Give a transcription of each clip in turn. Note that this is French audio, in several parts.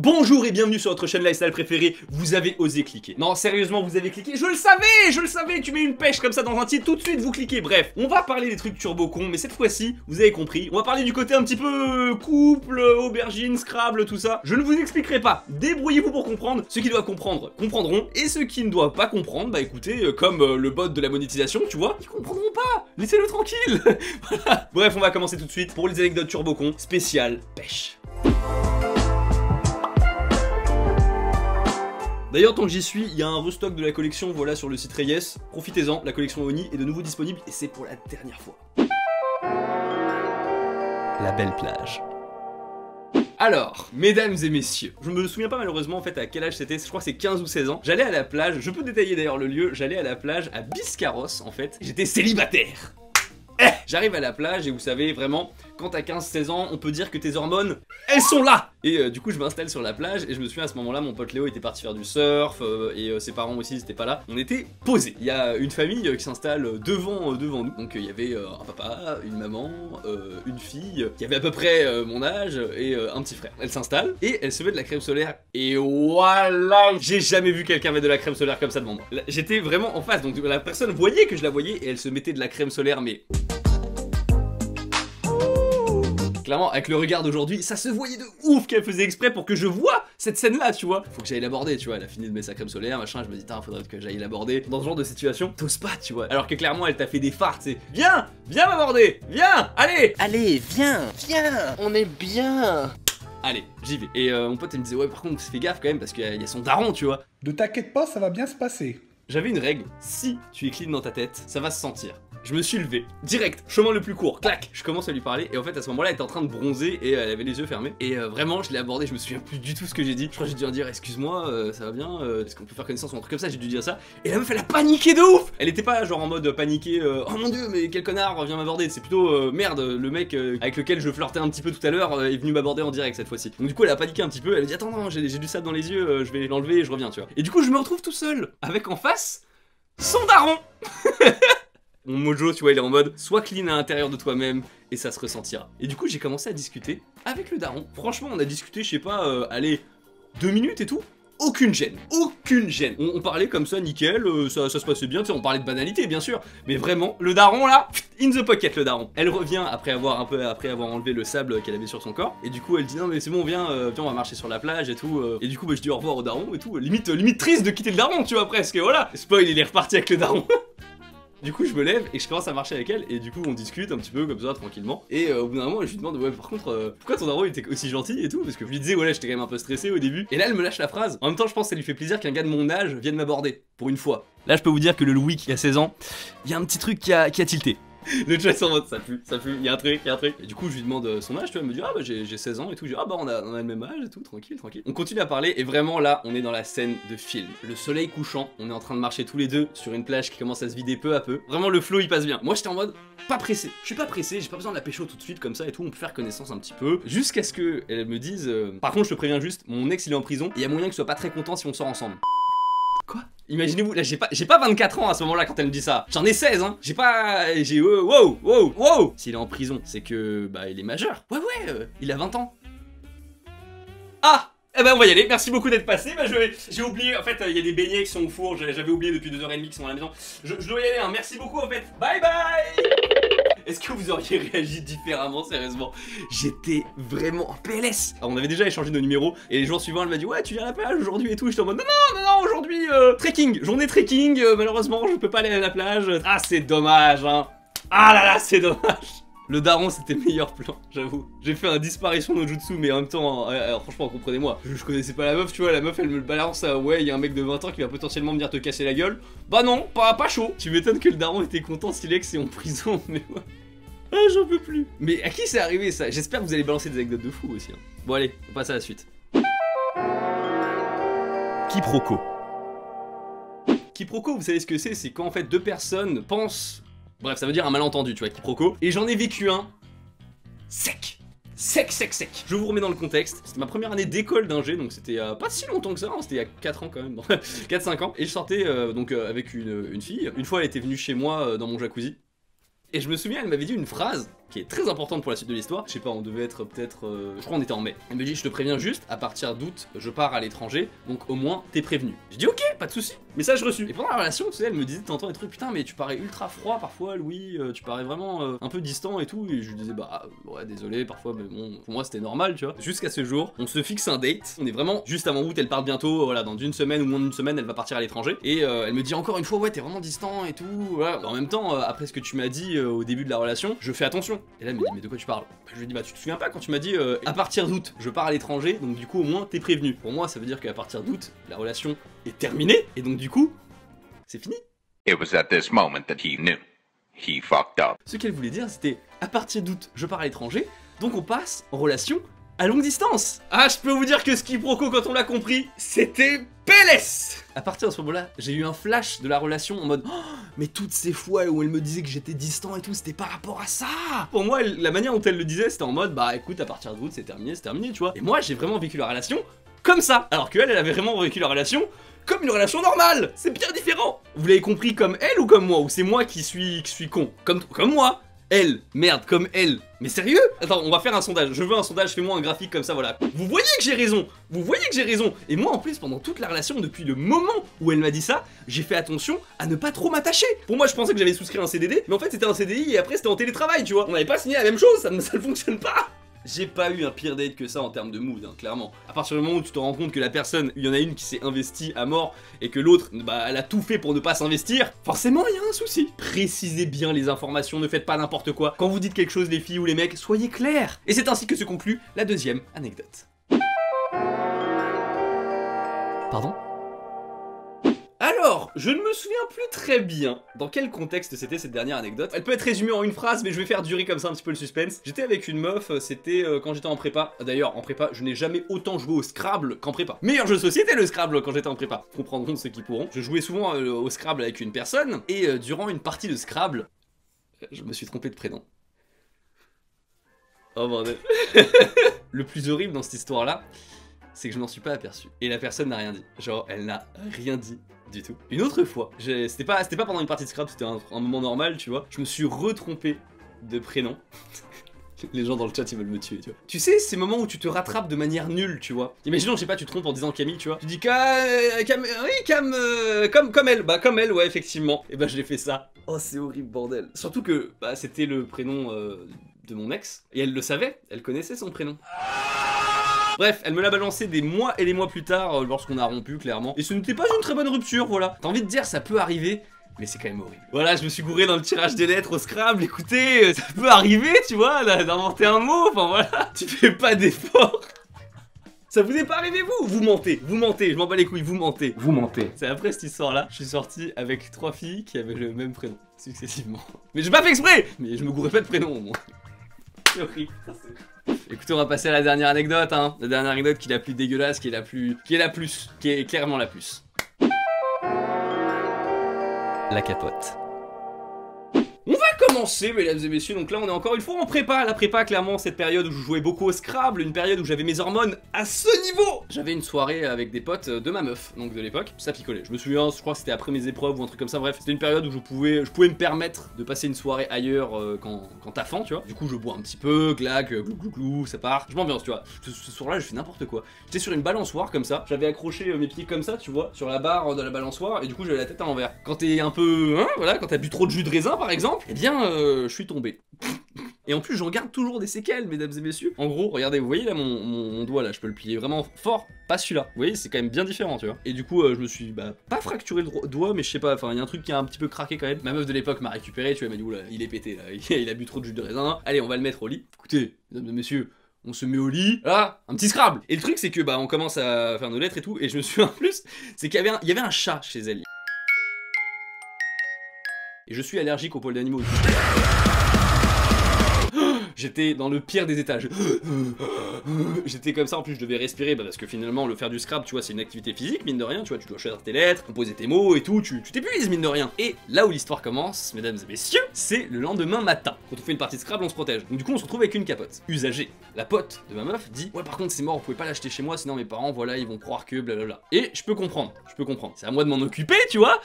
Bonjour et bienvenue sur votre chaîne lifestyle préférée. Vous avez osé cliquer. Non, sérieusement, vous avez cliqué. Je le savais. Tu mets une pêche comme ça dans un titre, tout de suite vous cliquez. Bref, on va parler des trucs turbo cons, mais cette fois-ci, vous avez compris. On va parler du côté un petit peu couple, aubergine, Scrabble, tout ça. Je ne vous expliquerai pas. Débrouillez-vous pour comprendre. Ceux qui doivent comprendre, comprendront. Et ceux qui ne doivent pas comprendre, bah écoutez, comme le bot de la monétisation, tu vois, ils comprendront pas. Laissez-le tranquille. Voilà. Bref, on va commencer tout de suite pour les anecdotes turbo cons spéciales pêche. D'ailleurs, tant que j'y suis, il y a un restock de la collection, voilà, sur le site Reyes. Profitez-en, la collection Oni est de nouveau disponible et c'est pour la dernière fois. La belle plage. Alors, mesdames et messieurs, je me souviens pas malheureusement en fait à quel âge c'était, je crois que c'est 15 ou 16 ans. J'allais à la plage, je peux détailler d'ailleurs le lieu, j'allais à la plage à Biscarrosse en fait. J'étais célibataire. J'arrive à la plage et vous savez vraiment, quand t'as 15-16 ans, on peut dire que tes hormones, elles sont là. Et du coup je m'installe sur la plage et je me souviens à ce moment là, mon pote Léo était parti faire du surf et ses parents aussi c'était pas là. On était posés. Il y a une famille qui s'installe devant nous. Donc il y avait un papa, une maman, une fille qui avait à peu près mon âge et un petit frère. Elle s'installe et elle se met de la crème solaire et voilà, j'ai jamais vu quelqu'un mettre de la crème solaire comme ça devant moi. J'étais vraiment en face, donc la personne voyait que je la voyais et elle se mettait de la crème solaire mais... Clairement, avec le regard d'aujourd'hui, ça se voyait de ouf qu'elle faisait exprès pour que je vois cette scène-là, tu vois. Faut que j'aille l'aborder, tu vois. Elle a fini de mettre sa crème solaire, machin. Je me dis, faudrait que j'aille l'aborder. Dans ce genre de situation, t'oses pas, tu vois. Alors que clairement, elle t'a fait des farts, c'est viens m'aborder, viens, allez, viens, on est bien. Allez, j'y vais. Et mon pote, il me disait, ouais, par contre, fais gaffe quand même parce qu'il y a son daron, tu vois. Ne t'inquiète pas, ça va bien se passer. J'avais une règle, si tu es clean dans ta tête, ça va se sentir. Je me suis levé, direct, chemin le plus court, clac, je commence à lui parler et en fait à ce moment-là elle était en train de bronzer et elle avait les yeux fermés et vraiment je l'ai abordé, je me souviens plus du tout ce que j'ai dit. Je crois que j'ai dû dire excuse-moi, ça va bien, est-ce qu'on peut faire connaissance ou un truc comme ça, j'ai dû dire ça. Et la meuf elle a paniqué de ouf. Elle était pas genre en mode paniqué, oh mon dieu mais quel connard vient m'aborder, c'est plutôt merde, le mec avec lequel je flirtais un petit peu tout à l'heure est venu m'aborder en direct cette fois-ci. Donc du coup elle a paniqué un petit peu, elle a dit attends non j'ai du sable dans les yeux, je vais l'enlever et je reviens tu vois. Et du coup je me retrouve tout seul, avec en face, son daron. Mon mojo, tu vois, il est en mode sois clean à l'intérieur de toi-même et ça se ressentira. Et du coup, j'ai commencé à discuter avec le daron. Franchement, on a discuté, je sais pas, allez, 2 minutes et tout. Aucune gêne, On parlait comme ça, nickel, ça se passait bien, tu sais, on parlait de banalité, bien sûr. Mais vraiment, le daron là, in the pocket le daron. Elle revient après avoir enlevé le sable qu'elle avait sur son corps. Et du coup, elle dit non mais c'est bon, viens, on va marcher sur la plage et tout. Et du coup, bah, je dis au revoir au daron et tout. Limite triste de quitter le daron, tu vois, presque, voilà. Spoil, il est reparti avec le daron. Du coup je me lève et je commence à marcher avec elle et du coup on discute un petit peu comme ça tranquillement et au bout d'un moment je lui demande ouais par contre pourquoi ton daron était aussi gentil et tout parce que je lui disais ouais j'étais quand même un peu stressé au début et là elle me lâche la phrase. En même temps je pense que ça lui fait plaisir qu'un gars de mon âge vienne m'aborder pour une fois. Là je peux vous dire que le Louis qui a 16 ans, il y a un petit truc qui a tilté. Le chat est en mode ça pue, il y a un truc. Et du coup je lui demande son âge, tu vois, elle me dit ah bah j'ai 16 ans et tout, je dis ah bah on a le même âge et tout, tranquille. On continue à parler et vraiment là on est dans la scène de film. Le soleil couchant, on est en train de marcher tous les deux sur une plage qui commence à se vider peu à peu. Vraiment le flow il passe bien. Moi j'étais en mode pas pressé, je suis pas pressé, j'ai pas besoin de la pécho tout de suite comme ça et tout, on peut faire connaissance un petit peu. Jusqu'à ce que elle me dise par contre je te préviens juste, mon ex il est en prison et il y a moyen que je sois pas très content si on sort ensemble. Quoi? Imaginez-vous, là j'ai pas 24 ans à ce moment-là quand elle me dit ça. J'en ai 16 hein. Wow. S'il est en prison, c'est que bah il est majeur. Ouais, il a 20 ans. Ah! Eh ben on va y aller, merci beaucoup d'être passé. Bah, j'ai oublié, en fait il y a des beignets qui sont au four, j'avais oublié depuis 2h30 qui sont à la maison. Je dois y aller, hein. Merci beaucoup en fait. Bye bye. Est-ce que vous auriez réagi différemment, sérieusement? J'étais vraiment en PLS. Alors, on avait déjà échangé nos numéros et les jours suivants elle m'a dit ouais tu viens à la plage aujourd'hui et tout. J'étais en mode non aujourd'hui trekking, journée trekking, malheureusement je peux pas aller à la plage. Ah c'est dommage hein. Ah là c'est dommage. Le daron c'était meilleur plan, j'avoue. J'ai fait un disparition no jutsu mais en même temps, alors franchement comprenez-moi, je connaissais pas la meuf, tu vois, la meuf elle me le balance à ouais, il y a un mec de 20 ans qui va potentiellement venir te casser la gueule. Bah non, pas chaud. Tu m'étonnes que le daron était content si l'ex est en prison, mais ouais. Ah j'en peux plus. Mais à qui c'est arrivé ça? J'espère que vous allez balancer des anecdotes de fou aussi. Hein. Bon allez, on passe à la suite. Quiproquo. Quiproquo, vous savez ce que c'est? C'est quand en fait deux personnes pensent... Bref, ça veut dire un malentendu, tu vois, quiproquo. Et j'en ai vécu un sec. Je vous remets dans le contexte. C'était ma première année d'école d'ingé, donc c'était pas si longtemps que ça, hein, c'était il y a 4 ans quand même, 4-5 ans. Et je sortais donc avec une fille. Une fois elle était venue chez moi dans mon jacuzzi. Et je me souviens, elle m'avait dit une phrase qui est très importante pour la suite de l'histoire. Je sais pas, on devait être peut-être... je crois on était en mai. Elle me dit, je te préviens juste, à partir d'août, je pars à l'étranger, donc au moins t'es prévenu. Je dis ok, pas de souci. Message reçu. Et pendant la relation, tu sais, elle me disait de temps en temps des trucs, putain mais tu parais ultra froid parfois, Louis, tu parais vraiment un peu distant et tout. Et je lui disais bah ouais désolé parfois, mais bon, pour moi c'était normal, tu vois. Jusqu'à ce jour, on se fixe un date. On est vraiment juste avant août, elle part bientôt, voilà, dans une semaine ou moins d'une semaine, elle va partir à l'étranger. Et elle me dit encore une fois, ouais t'es vraiment distant et tout. Voilà. En même temps, après ce que tu m'as dit au début de la relation, je fais attention. Et là elle me dit mais de quoi tu parles? Je lui dis bah tu te souviens pas quand tu m'as dit à partir d'août je pars à l'étranger, donc du coup au moins t'es prévenu. Pour moi ça veut dire qu'à partir d'août la relation est terminée et donc du coup c'est fini. It was at this moment that he knew. He fucked up. Ce qu'elle voulait dire c'était à partir d'août je pars à l'étranger, donc on passe en relation à longue distance. Ah je peux vous dire que ce quiproquo quand on l'a compris c'était PLS. À partir de ce moment-là, j'ai eu un flash de la relation en mode oh, mais toutes ces fois où elle me disait que j'étais distant et tout, c'était par rapport à ça. Pour moi, la manière dont elle le disait, c'était en mode bah écoute, à partir d'août, c'est terminé, tu vois. Et moi, j'ai vraiment vécu la relation comme ça. Alors qu'elle, elle avait vraiment vécu la relation comme une relation normale. C'est bien différent. Vous l'avez compris comme elle ou comme moi? Ou c'est moi qui suis con? Comme moi. Elle, merde, comme elle. Mais sérieux? Attends, on va faire un sondage. Je veux un sondage, fais-moi un graphique comme ça, voilà. Vous voyez que j'ai raison. Vous voyez que j'ai raison. Et moi, en plus, pendant toute la relation, depuis le moment où elle m'a dit ça, j'ai fait attention à ne pas trop m'attacher. Pour moi, je pensais que j'avais souscrit un CDD, mais en fait, c'était un CDI et après, c'était en télétravail, tu vois. On n'avait pas signé la même chose, ça ne fonctionne pas. J'ai pas eu un pire date que ça en termes de mood, hein, clairement. À partir du moment où tu te rends compte que la personne, il y en a une qui s'est investie à mort et que l'autre, bah, elle a tout fait pour ne pas s'investir, forcément, il y a un souci. Précisez bien les informations, ne faites pas n'importe quoi. Quand vous dites quelque chose, les filles ou les mecs, soyez clairs. Et c'est ainsi que se conclut la deuxième anecdote. Pardon ? Alors, je ne me souviens plus très bien dans quel contexte c'était cette dernière anecdote. Elle peut être résumée en une phrase, mais je vais faire durer comme ça un petit peu le suspense. J'étais avec une meuf, c'était quand j'étais en prépa. D'ailleurs, en prépa, je n'ai jamais autant joué au Scrabble qu'en prépa. Meilleur jeu de société, le Scrabble, quand j'étais en prépa. Comprendront ceux qui pourront. Je jouais souvent au Scrabble avec une personne, et durant une partie de Scrabble, je me suis trompé de prénom. Oh bordel. Le plus horrible dans cette histoire-là, c'est que je m'en suis pas aperçu. Et la personne n'a rien dit. Genre, elle n'a rien dit du tout. Une autre fois, c'était pas pendant une partie de Scrabble, c'était un moment normal, tu vois. Je me suis retrompé de prénom. Les gens dans le chat, ils veulent me tuer, tu vois. Tu sais, ces moments où tu te rattrapes de manière nulle, tu vois. Imaginons, je sais pas, tu te trompes en disant Camille, tu vois. Tu dis comme elle. Bah, comme elle, ouais, effectivement. Et bah, je l'ai fait ça. Oh, c'est horrible, bordel. Surtout que, bah, c'était le prénom de mon ex. Et elle le savait, elle connaissait son prénom. Bref, elle me l'a balancé des mois et des mois plus tard, lorsqu'on a rompu, clairement. Et ce n'était pas une très bonne rupture, voilà. T'as envie de dire, ça peut arriver, mais c'est quand même horrible. Voilà, je me suis gouré dans le tirage des lettres au Scrabble, écoutez, ça peut arriver, tu vois, d'inventer un mot, enfin voilà. Tu fais pas d'effort. Ça vous est pas arrivé, vous mentez, je m'en bats les couilles, vous mentez. C'est après cette histoire-là, je suis sorti avec 3 filles qui avaient le même prénom, successivement. Mais j'ai pas fait exprès. Mais je me gourais pas de prénom, au moins. C'est horrible. Écoutez, on va passer à la dernière anecdote, hein. La dernière anecdote qui est la plus dégueulasse, qui est clairement la plus. La capote. On va commencer, mesdames et messieurs, donc là on est encore une fois en prépa. La prépa, clairement, cette période où je jouais beaucoup au Scrabble, une période où j'avais mes hormones à ce niveau. J'avais une soirée avec des potes de ma meuf, donc de l'époque, ça picolait. Je me souviens, je crois que c'était après mes épreuves ou un truc comme ça, bref. C'était une période où je pouvais me permettre de passer une soirée ailleurs quand t'as faim, tu vois. Du coup, je bois un petit peu, claque, glou glou glou, ça part. Je m'ambiance, tu vois. Ce soir-là, je fais n'importe quoi. J'étais sur une balançoire comme ça, j'avais accroché mes pieds comme ça, tu vois, sur la barre de la balançoire, et du coup, j'avais la tête à l'envers. Quand t'es un peu, hein, voilà, quand t'as bu trop de jus de raisin, par exemple, eh bien, je suis tombé. Et en plus j'en garde toujours des séquelles, mesdames et messieurs. En gros, regardez, vous voyez là mon doigt là, je peux le plier vraiment fort, pas celui-là. Vous voyez, c'est quand même bien différent, tu vois. Et du coup, je me suis pas fracturé le doigt, mais je sais pas, enfin il y a un truc qui a un petit peu craqué quand même. Ma meuf de l'époque m'a récupéré, tu vois, elle m'a dit oula, il est pété là, il a bu trop de jus de raisin. Allez, on va le mettre au lit. Écoutez, mesdames et messieurs, on se met au lit, là, un petit Scrabble. Et le truc c'est que on commence à faire nos lettres et tout, et je me suis en plus, c'est qu'il y avait un chat chez elle. Et je suis allergique aux poils d'animaux. J'étais dans le pire des états. J'étais comme ça, en plus je devais respirer parce que finalement le faire du scrap, tu vois, c'est une activité physique, mine de rien, tu vois, tu dois choisir tes lettres, composer tes mots et tout, tu t'épuises mine de rien. Et là où l'histoire commence, mesdames et messieurs, c'est le lendemain matin. Quand on fait une partie de Scrabble, on se protège. Donc du coup on se retrouve avec une capote usagée. La pote de ma meuf dit ouais par contre c'est mort, vous pouvez pas l'acheter chez moi sinon mes parents voilà ils vont croire que blablabla. Et je peux comprendre, c'est à moi de m'en occuper tu vois.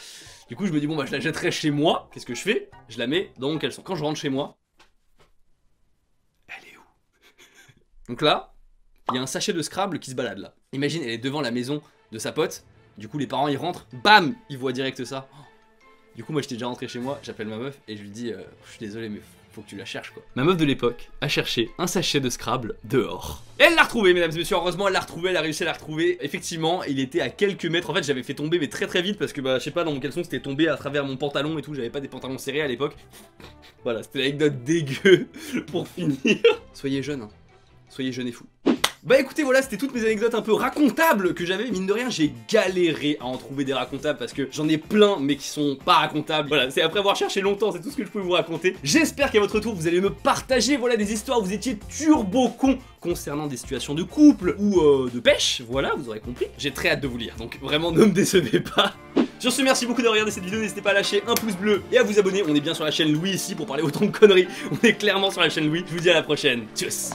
Du coup je me dis bon bah je la jetterai chez moi, qu'est-ce que je fais? Je la mets dans mon caleçon. Quand je rentre chez moi, elle est où? Donc là, il y a un sachet de Scrabble qui se balade là. Imagine elle est devant la maison de sa pote, du coup les parents ils rentrent, bam, ils voient direct ça. Du coup moi j'étais déjà rentré chez moi, j'appelle ma meuf et je lui dis je suis désolé mais faut que tu la cherches quoi. Ma meuf de l'époque a cherché un sachet de Scrabble dehors. Et elle l'a retrouvé mesdames et messieurs, heureusement elle l'a retrouvé, elle a réussi à la retrouver. Effectivement il était à quelques mètres, en fait j'avais fait tomber mais très vite parce que bah je sais pas dans mon caleçon c'était tombé à travers mon pantalon et tout, j'avais pas des pantalons serrés à l'époque. Voilà c'était l'anecdote dégueu pour finir. Soyez jeunes hein, soyez jeunes et fous. Bah écoutez voilà c'était toutes mes anecdotes un peu racontables que j'avais, mine de rien j'ai galéré à en trouver des racontables parce que j'en ai plein mais qui sont pas racontables. Voilà c'est après avoir cherché longtemps c'est tout ce que je pouvais vous raconter. J'espère qu'à votre tour vous allez me partager voilà des histoires où vous étiez turbo con concernant des situations de couple ou de pêche, voilà vous aurez compris. J'ai très hâte de vous lire donc vraiment ne me décevez pas. Sur ce, merci beaucoup de regarder cette vidéo, n'hésitez pas à lâcher un pouce bleu et à vous abonner. On est bien sur la chaîne Louis ici pour parler autant de conneries, on est clairement sur la chaîne Louis. Je vous dis à la prochaine, tchuss.